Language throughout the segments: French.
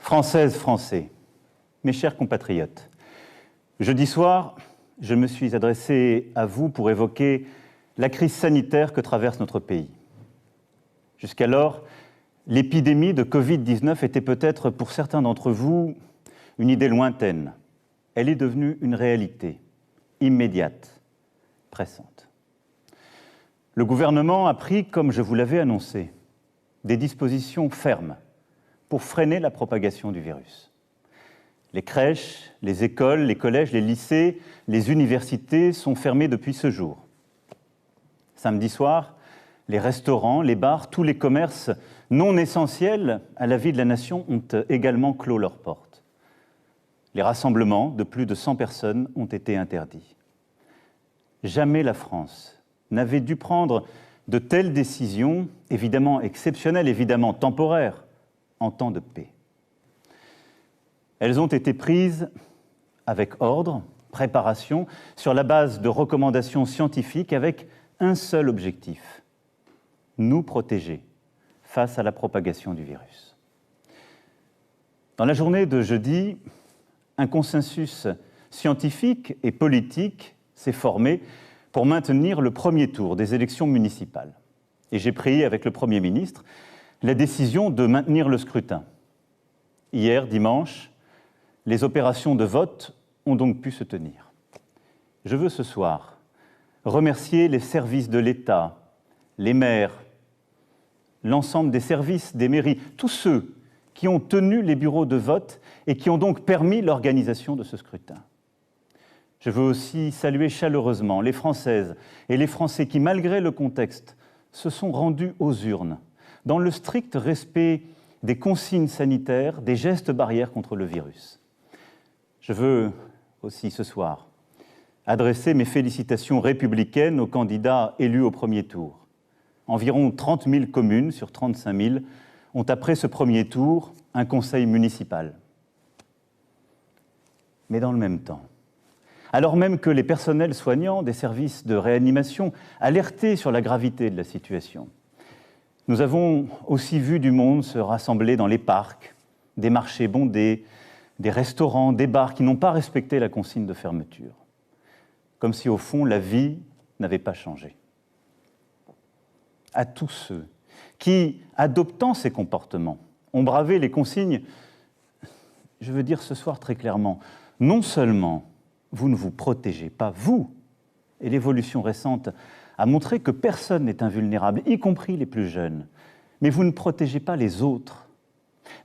Françaises, Français, mes chers compatriotes, jeudi soir, je me suis adressé à vous pour évoquer la crise sanitaire que traverse notre pays. Jusqu'alors, l'épidémie de Covid-19 était peut-être pour certains d'entre vous une idée lointaine. Elle est devenue une réalité, immédiate, pressante. Le gouvernement a pris, comme je vous l'avais annoncé, des dispositions fermes pour freiner la propagation du virus. Les crèches, les écoles, les collèges, les lycées, les universités sont fermés depuis ce jour. Samedi soir, les restaurants, les bars, tous les commerces non essentiels à la vie de la nation ont également clos leurs portes. Les rassemblements de plus de 100 personnes ont été interdits. Jamais la France n'avait dû prendre de telles décisions, évidemment exceptionnelles, évidemment temporaires, en temps de paix. Elles ont été prises avec ordre, préparation, sur la base de recommandations scientifiques avec un seul objectif, nous protéger face à la propagation du virus. Dans la journée de jeudi, un consensus scientifique et politique s'est formé pour maintenir le premier tour des élections municipales. Et j'ai pris, avec le Premier ministre, la décision de maintenir le scrutin. Hier, dimanche, les opérations de vote ont donc pu se tenir. Je veux ce soir remercier les services de l'État, les maires, l'ensemble des services des mairies, tous ceux qui ont tenu les bureaux de vote et qui ont donc permis l'organisation de ce scrutin. Je veux aussi saluer chaleureusement les Françaises et les Français qui, malgré le contexte, se sont rendus aux urnes dans le strict respect des consignes sanitaires, des gestes barrières contre le virus. Je veux aussi ce soir adresser mes félicitations républicaines aux candidats élus au premier tour. Environ 30 000 communes sur 35 000 ont, après ce premier tour, un conseil municipal. Mais dans le même temps, alors même que les personnels soignants des services de réanimation alertaient sur la gravité de la situation, nous avons aussi vu du monde se rassembler dans les parcs, des marchés bondés, des restaurants, des bars qui n'ont pas respecté la consigne de fermeture. Comme si, au fond, la vie n'avait pas changé. À tous ceux qui, adoptant ces comportements, ont bravé les consignes, je veux dire ce soir très clairement, non seulement vous ne vous protégez pas, vous, et l'évolution récente a montré que personne n'est invulnérable, y compris les plus jeunes, mais vous ne protégez pas les autres.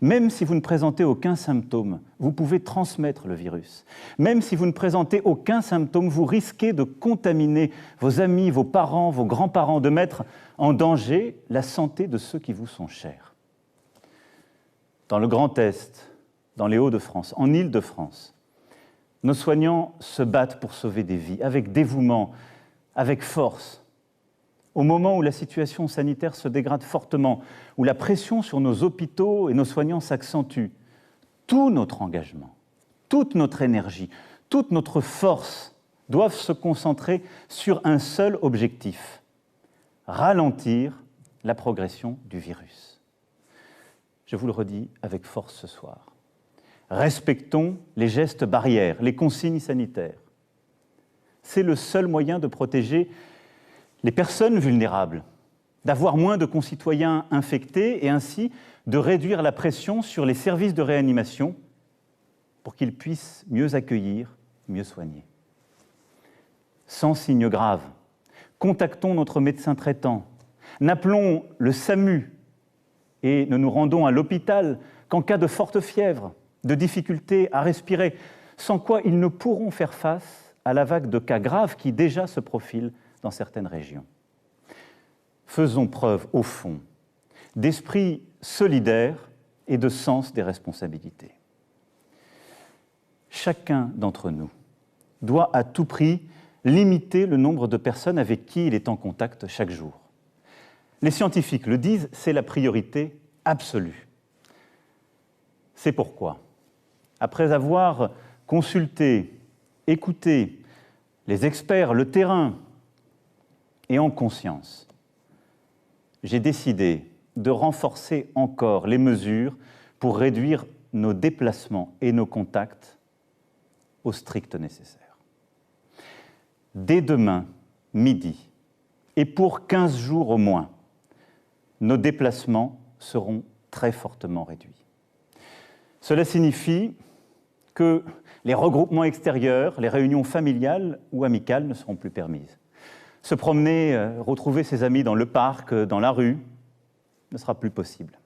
Même si vous ne présentez aucun symptôme, vous pouvez transmettre le virus. Même si vous ne présentez aucun symptôme, vous risquez de contaminer vos amis, vos parents, vos grands-parents, de mettre en danger la santé de ceux qui vous sont chers. Dans le Grand Est, dans les Hauts-de-France, en Île-de-France, nos soignants se battent pour sauver des vies, avec dévouement, avec force. Au moment où la situation sanitaire se dégrade fortement, où la pression sur nos hôpitaux et nos soignants s'accentue, tout notre engagement, toute notre énergie, toute notre force doivent se concentrer sur un seul objectif, ralentir la progression du virus. Je vous le redis avec force ce soir. Respectons les gestes barrières, les consignes sanitaires. C'est le seul moyen de protéger les personnes vulnérables, d'avoir moins de concitoyens infectés et ainsi de réduire la pression sur les services de réanimation pour qu'ils puissent mieux accueillir, mieux soigner. Sans signes graves, contactons notre médecin traitant, n'appelons le SAMU et ne nous rendons à l'hôpital qu'en cas de forte fièvre, de difficultés à respirer, sans quoi ils ne pourront faire face à la vague de cas graves qui déjà se profile dans certaines régions. Faisons preuve, au fond, d'esprit solidaire et de sens des responsabilités. Chacun d'entre nous doit à tout prix limiter le nombre de personnes avec qui il est en contact chaque jour. Les scientifiques le disent, c'est la priorité absolue. C'est pourquoi, après avoir consulté, écouté les experts, le terrain, et en conscience, j'ai décidé de renforcer encore les mesures pour réduire nos déplacements et nos contacts au strict nécessaire. Dès demain, midi, et pour 15 jours au moins, nos déplacements seront très fortement réduits. Cela signifie que les regroupements extérieurs, les réunions familiales ou amicales ne seront plus permises. Se promener, retrouver ses amis dans le parc, dans la rue, ne sera plus possible.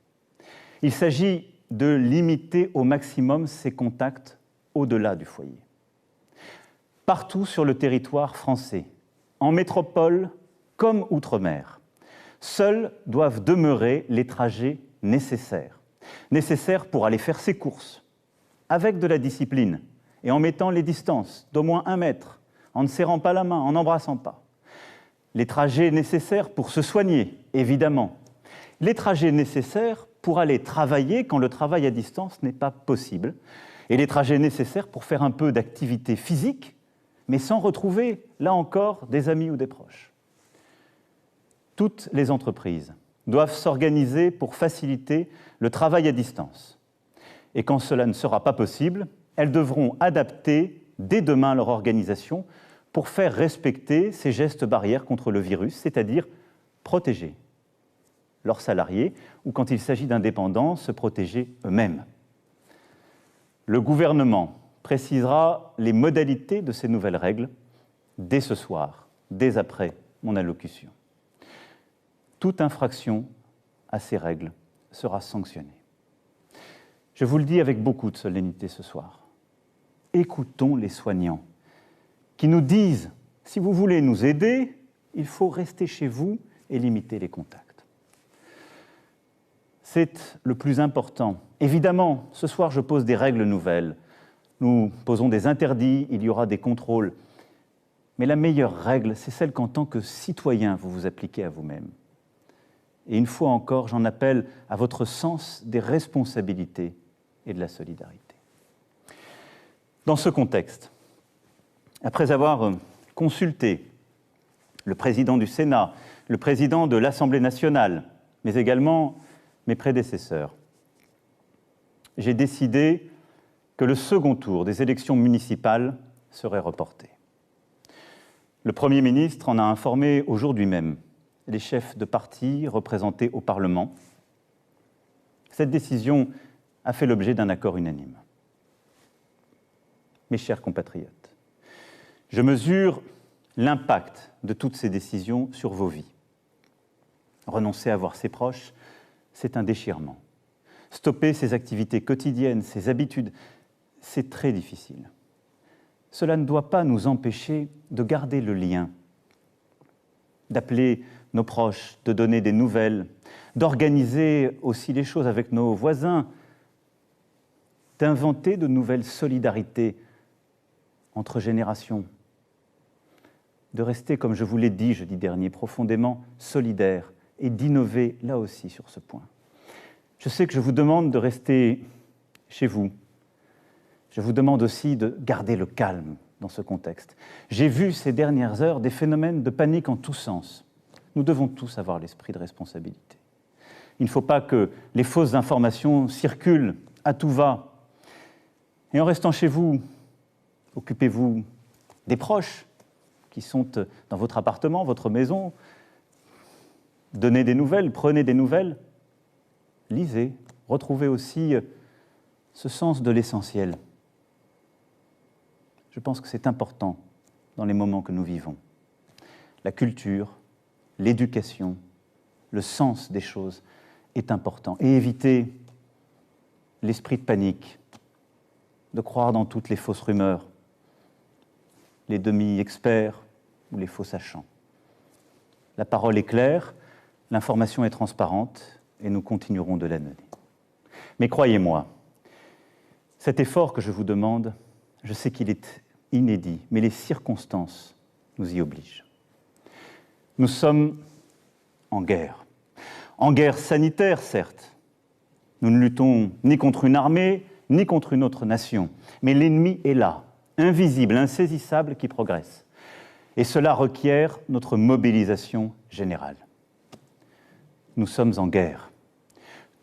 Il s'agit de limiter au maximum ces contacts au-delà du foyer. Partout sur le territoire français, en métropole comme outre-mer, seuls doivent demeurer les trajets nécessaires. Nécessaires pour aller faire ses courses, avec de la discipline, et en mettant les distances d'au moins 1 mètre, en ne serrant pas la main, en n'embrassant pas. Les trajets nécessaires pour se soigner, évidemment. Les trajets nécessaires pour aller travailler quand le travail à distance n'est pas possible. Et les trajets nécessaires pour faire un peu d'activité physique, mais sans retrouver, là encore, des amis ou des proches. Toutes les entreprises doivent s'organiser pour faciliter le travail à distance. Et quand cela ne sera pas possible, elles devront adapter dès demain leur organisation pour faire respecter ces gestes barrières contre le virus, c'est-à-dire protéger leurs salariés ou, quand il s'agit d'indépendants, se protéger eux-mêmes. Le gouvernement précisera les modalités de ces nouvelles règles dès ce soir, dès après mon allocution. Toute infraction à ces règles sera sanctionnée. Je vous le dis avec beaucoup de solennité ce soir. Écoutons les soignants qui nous disent « si vous voulez nous aider, il faut rester chez vous et limiter les contacts ». C'est le plus important. Évidemment, ce soir, je pose des règles nouvelles. Nous posons des interdits, il y aura des contrôles. Mais la meilleure règle, c'est celle qu'en tant que citoyen, vous vous appliquez à vous-même. Et une fois encore, j'en appelle à votre sens des responsabilités et de la solidarité. Dans ce contexte, après avoir consulté le président du Sénat, le président de l'Assemblée nationale, mais également mes prédécesseurs, j'ai décidé que le second tour des élections municipales serait reporté. Le Premier ministre en a informé aujourd'hui même les chefs de parti représentés au Parlement. Cette décision a fait l'objet d'un accord unanime. Mes chers compatriotes, je mesure l'impact de toutes ces décisions sur vos vies. Renoncer à voir ses proches, c'est un déchirement. Stopper ses activités quotidiennes, ses habitudes, c'est très difficile. Cela ne doit pas nous empêcher de garder le lien, d'appeler nos proches, de donner des nouvelles, d'organiser aussi les choses avec nos voisins, d'inventer de nouvelles solidarités entre générations, de rester, comme je vous l'ai dit jeudi dernier, profondément solidaires et d'innover là aussi sur ce point. Je sais que je vous demande de rester chez vous. Je vous demande aussi de garder le calme dans ce contexte. J'ai vu ces dernières heures des phénomènes de panique en tous sens. Nous devons tous avoir l'esprit de responsabilité. Il ne faut pas que les fausses informations circulent à tout va. Et en restant chez vous, occupez-vous des proches qui sont dans votre appartement, votre maison. Donnez des nouvelles, prenez des nouvelles. Lisez, retrouvez aussi ce sens de l'essentiel. Je pense que c'est important dans les moments que nous vivons. La culture, l'éducation, le sens des choses est important. Et éviter l'esprit de panique, de croire dans toutes les fausses rumeurs, les demi-experts ou les faux sachants. La parole est claire, l'information est transparente et nous continuerons de la donner. Mais croyez-moi, cet effort que je vous demande, je sais qu'il est inédit, mais les circonstances nous y obligent. Nous sommes en guerre sanitaire, certes. Nous ne luttons ni contre une armée, ni contre une autre nation, mais l'ennemi est là, invisible, insaisissable, qui progresse. Et cela requiert notre mobilisation générale. Nous sommes en guerre.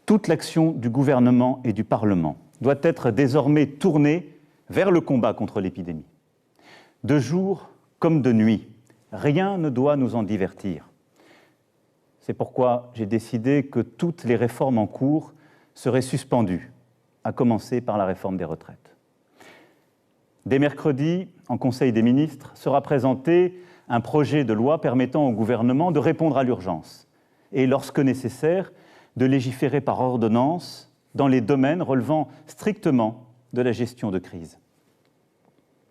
Toute l'action du gouvernement et du Parlement doit être désormais tournée vers le combat contre l'épidémie. De jour comme de nuit, rien ne doit nous en divertir. C'est pourquoi j'ai décidé que toutes les réformes en cours seraient suspendues, à commencer par la réforme des retraites. Dès mercredi, en Conseil des ministres, sera présenté un projet de loi permettant au gouvernement de répondre à l'urgence et, lorsque nécessaire, de légiférer par ordonnance dans les domaines relevant strictement de la gestion de crise.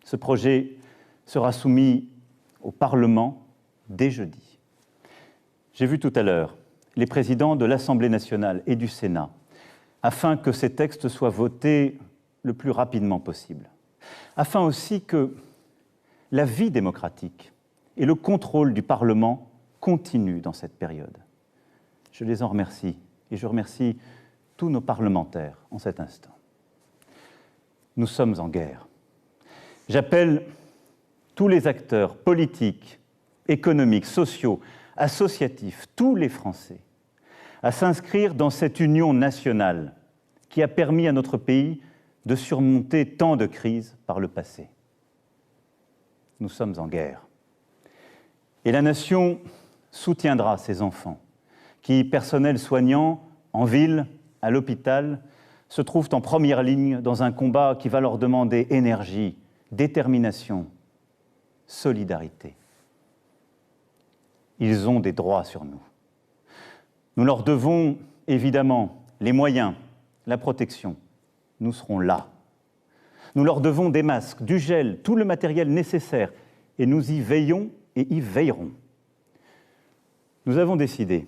Ce projet sera soumis au Parlement dès jeudi. J'ai vu tout à l'heure les présidents de l'Assemblée nationale et du Sénat afin que ces textes soient votés le plus rapidement possible, afin aussi que la vie démocratique et le contrôle du Parlement continuent dans cette période. Je les en remercie et je remercie tous nos parlementaires en cet instant. Nous sommes en guerre. J'appelle tous les acteurs politiques, économiques, sociaux, associatifs, tous les Français, à s'inscrire dans cette union nationale qui a permis à notre pays de surmonter tant de crises par le passé. Nous sommes en guerre. Et la nation soutiendra ces enfants qui, personnel soignant, en ville, à l'hôpital, se trouvent en première ligne dans un combat qui va leur demander énergie, détermination, solidarité. Ils ont des droits sur nous. Nous leur devons évidemment les moyens, la protection. Nous serons là. Nous leur devons des masques, du gel, tout le matériel nécessaire et nous y veillons et y veillerons. Nous avons décidé,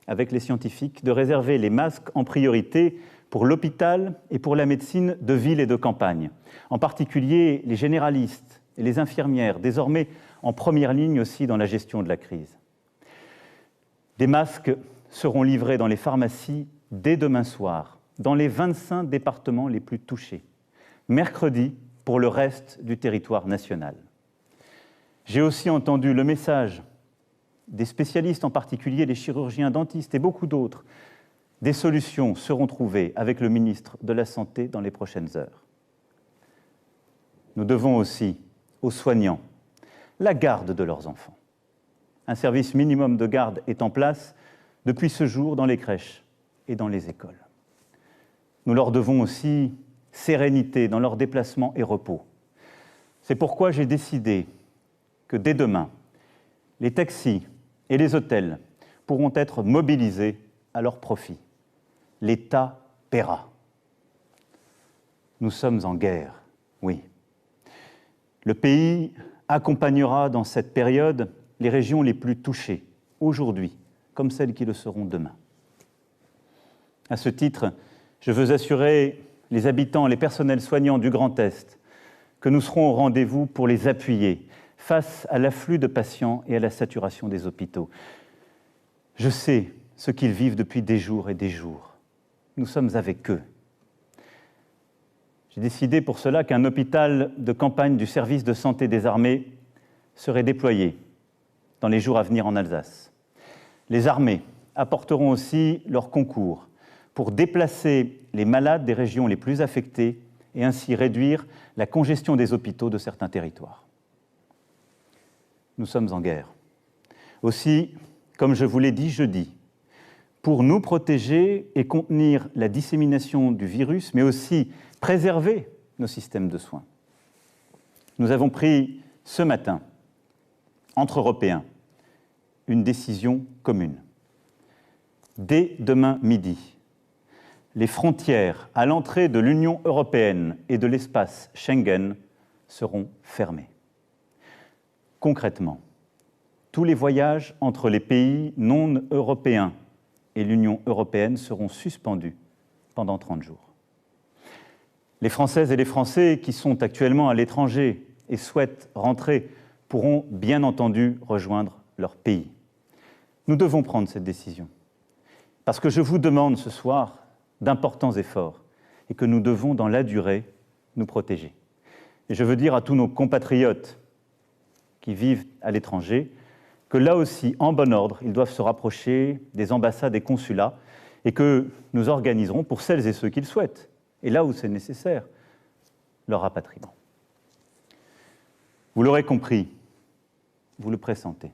avec les scientifiques, de réserver les masques en priorité pour l'hôpital et pour la médecine de ville et de campagne, en particulier les généralistes et les infirmières, désormais en première ligne aussi dans la gestion de la crise. Des masques seront livrés dans les pharmacies dès demain soir, dans les 25 départements les plus touchés, mercredi pour le reste du territoire national. J'ai aussi entendu le message des spécialistes, en particulier les chirurgiens dentistes et beaucoup d'autres. Des solutions seront trouvées avec le ministre de la Santé dans les prochaines heures. Nous devons aussi aux soignants la garde de leurs enfants. Un service minimum de garde est en place depuis ce jour dans les crèches et dans les écoles. Nous leur devons aussi sérénité dans leurs déplacements et repos. C'est pourquoi j'ai décidé que dès demain, les taxis et les hôtels pourront être mobilisés à leur profit. L'État paiera. Nous sommes en guerre, oui. Le pays accompagnera dans cette période les régions les plus touchées, aujourd'hui, comme celles qui le seront demain. À ce titre, je veux assurer les habitants, les personnels soignants du Grand Est que nous serons au rendez-vous pour les appuyer face à l'afflux de patients et à la saturation des hôpitaux. Je sais ce qu'ils vivent depuis des jours et des jours. Nous sommes avec eux. J'ai décidé pour cela qu'un hôpital de campagne du service de santé des armées serait déployé dans les jours à venir en Alsace. Les armées apporteront aussi leur concours pour déplacer les malades des régions les plus affectées et ainsi réduire la congestion des hôpitaux de certains territoires. Nous sommes en guerre. Aussi, comme je vous l'ai dit jeudi, pour nous protéger et contenir la dissémination du virus, mais aussi préserver nos systèmes de soins. Nous avons pris ce matin, entre Européens, une décision commune. Dès demain midi, les frontières à l'entrée de l'Union européenne et de l'espace Schengen seront fermées. Concrètement, tous les voyages entre les pays non européens et l'Union européenne seront suspendus pendant 30 jours. Les Françaises et les Français qui sont actuellement à l'étranger et souhaitent rentrer pourront bien entendu rejoindre leur pays. Nous devons prendre cette décision parce que je vous demande ce soir d'importants efforts et que nous devons, dans la durée, nous protéger. Et je veux dire à tous nos compatriotes qui vivent à l'étranger que là aussi, en bon ordre, ils doivent se rapprocher des ambassades et consulats et que nous organiserons, pour celles et ceux qui le souhaitent, et là où c'est nécessaire, leur rapatriement. Vous l'aurez compris, vous le pressentez.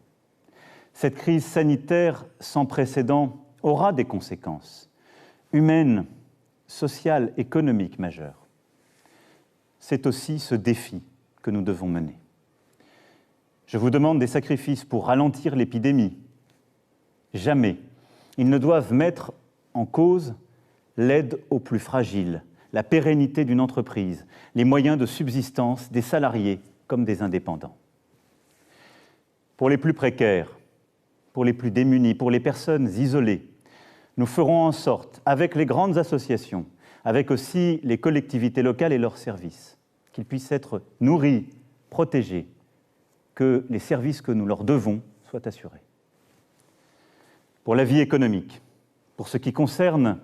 Cette crise sanitaire sans précédent aura des conséquences humaines, sociales, économiques majeures. C'est aussi ce défi que nous devons mener. Je vous demande des sacrifices pour ralentir l'épidémie. Jamais ils ne doivent mettre en cause l'aide aux plus fragiles, la pérennité d'une entreprise, les moyens de subsistance des salariés comme des indépendants. Pour les plus précaires, pour les plus démunis, pour les personnes isolées, nous ferons en sorte, avec les grandes associations, avec aussi les collectivités locales et leurs services, qu'ils puissent être nourris, protégés, que les services que nous leur devons soient assurés. Pour la vie économique, pour ce qui concerne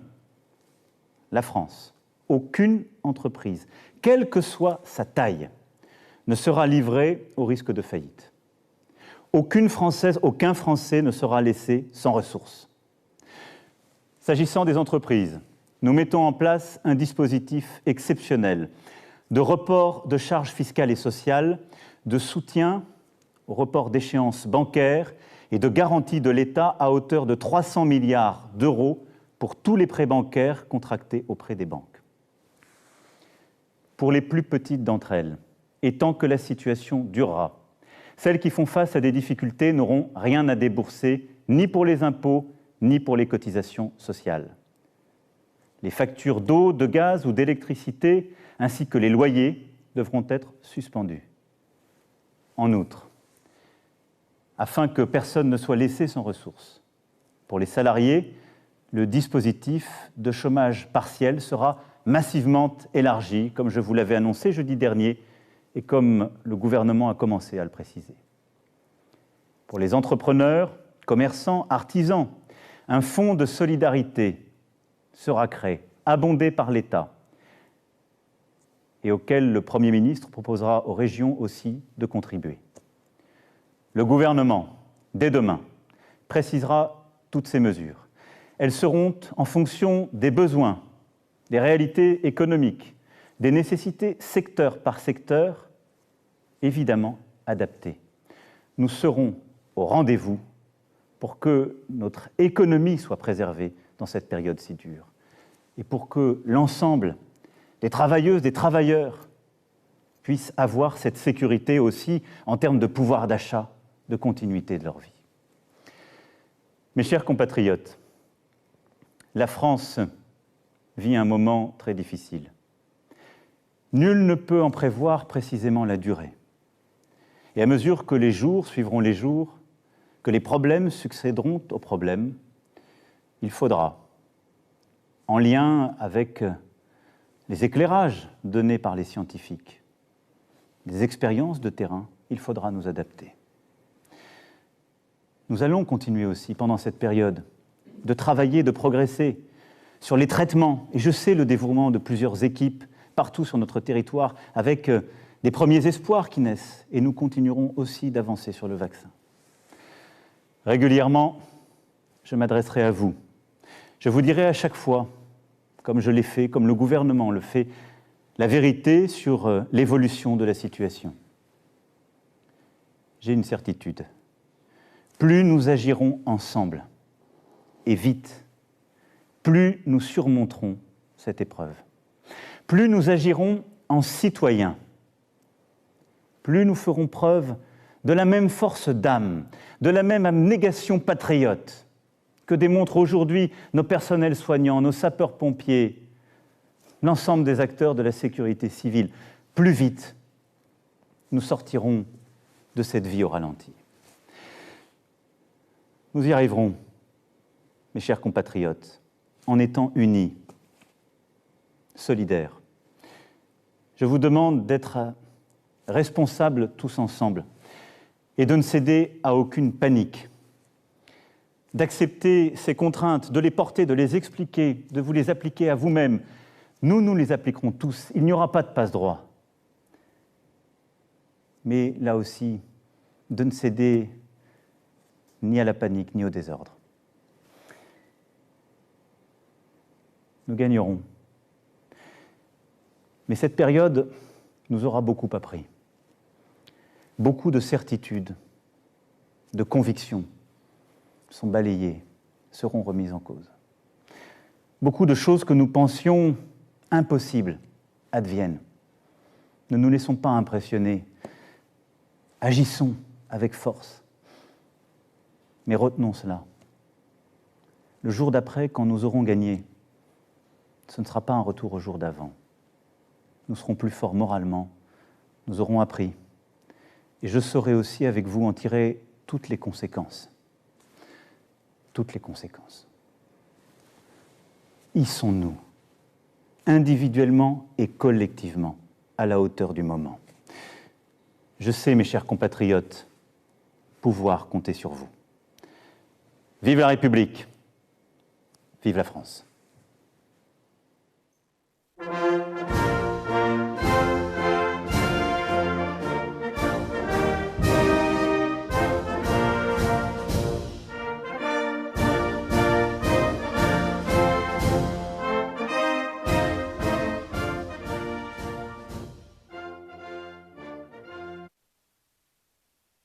la France, aucune entreprise, quelle que soit sa taille, ne sera livrée au risque de faillite. Aucune Française, aucun Français ne sera laissé sans ressources. S'agissant des entreprises, nous mettons en place un dispositif exceptionnel de report de charges fiscales et sociales, de soutien au report d'échéances bancaires et de garantie de l'État à hauteur de 300 milliards d'euros pour tous les prêts bancaires contractés auprès des banques. Pour les plus petites d'entre elles, et tant que la situation durera, celles qui font face à des difficultés n'auront rien à débourser, ni pour les impôts, ni pour les cotisations sociales. Les factures d'eau, de gaz ou d'électricité, ainsi que les loyers, devront être suspendus. En outre, afin que personne ne soit laissé sans ressources, pour les salariés, le dispositif de chômage partiel sera massivement élargi, comme je vous l'avais annoncé jeudi dernier, et comme le gouvernement a commencé à le préciser. Pour les entrepreneurs, commerçants, artisans, un fonds de solidarité sera créé, abondé par l'État, et auquel le Premier ministre proposera aux régions aussi de contribuer. Le gouvernement, dès demain, précisera toutes ces mesures. Elles seront en fonction des besoins, des réalités économiques, des nécessités secteur par secteur, évidemment adaptées. Nous serons au rendez-vous pour que notre économie soit préservée dans cette période si dure et pour que l'ensemble des travailleuses, des travailleurs puissent avoir cette sécurité aussi en termes de pouvoir d'achat, de continuité de leur vie. Mes chers compatriotes, la France vit un moment très difficile. Nul ne peut en prévoir précisément la durée. Et à mesure que les jours suivront les jours, que les problèmes succéderont aux problèmes, il faudra, en lien avec les éclairages donnés par les scientifiques, les expériences de terrain, il faudra nous adapter. Nous allons continuer aussi, pendant cette période, de travailler, de progresser sur les traitements. Et je sais le dévouement de plusieurs équipes partout sur notre territoire, avec des premiers espoirs qui naissent. Et nous continuerons aussi d'avancer sur le vaccin. Régulièrement, je m'adresserai à vous. Je vous dirai à chaque fois, comme je l'ai fait, comme le gouvernement le fait, la vérité sur l'évolution de la situation. J'ai une certitude. Plus nous agirons ensemble, et vite, plus nous surmonterons cette épreuve. Plus nous agirons en citoyens, plus nous ferons preuve de la même force d'âme, de la même abnégation patriote que démontrent aujourd'hui nos personnels soignants, nos sapeurs-pompiers, l'ensemble des acteurs de la sécurité civile. Plus vite, nous sortirons de cette vie au ralenti. Nous y arriverons, mes chers compatriotes, en étant unis, solidaires. Je vous demande d'être responsables tous ensemble et de ne céder à aucune panique, d'accepter ces contraintes, de les porter, de les expliquer, de vous les appliquer à vous-même. Nous les appliquerons tous. Il n'y aura pas de passe-droit. Mais là aussi, de ne céder ni à la panique, ni au désordre. Nous gagnerons. Mais cette période nous aura beaucoup appris. Beaucoup de certitudes, de convictions sont balayées, seront remises en cause. Beaucoup de choses que nous pensions impossibles adviennent. Ne nous laissons pas impressionner. Agissons avec force. Mais retenons cela. Le jour d'après, quand nous aurons gagné, ce ne sera pas un retour au jour d'avant. Nous serons plus forts moralement, nous aurons appris. Et je saurai aussi avec vous en tirer toutes les conséquences. Toutes les conséquences. Y sont-nous, individuellement et collectivement, à la hauteur du moment? Je sais, mes chers compatriotes, pouvoir compter sur vous. Vive la République! Vive la France!